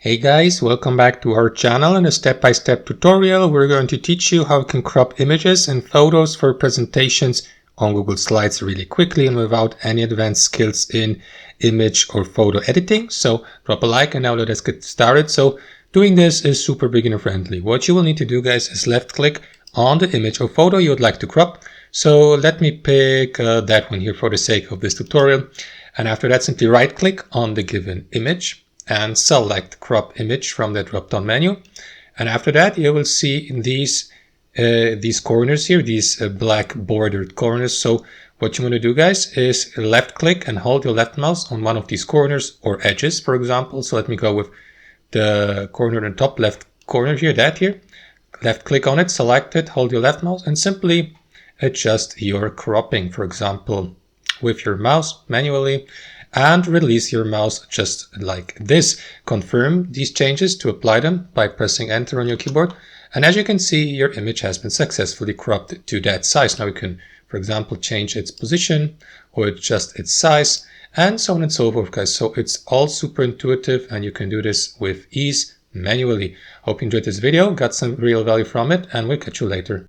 Hey guys, welcome back to our channel. In a step-by-step tutorial, we're going to teach you how you can crop images and photos for presentations on Google Slides really quickly and without any advanced skills in image or photo editing. So drop a like and now let us get started. So doing this is super beginner friendly. What you will need to do, guys, is left click on the image or photo you would like to crop. So let me pick that one here for the sake of this tutorial. And after that, simply right click on the given image and select crop image from the drop-down menu. And after that, you will see in these corners here, these black bordered corners. So what you want to do, guys, is left click and hold your left mouse on one of these corners or edges, for example. So let me go with the corner in the top left corner here, that here. Left click on it, select it, hold your left mouse and simply adjust your cropping, for example, with your mouse manually, and release your mouse just like this. Confirm these changes to apply them by pressing enter on your keyboard. And as you can see, your image has been successfully cropped to that size. Now we can, for example, change its position or adjust its size and so on and so forth, guys. So it's all super intuitive and you can do this with ease manually. Hope you enjoyed this video, got some real value from it, and we'll catch you later.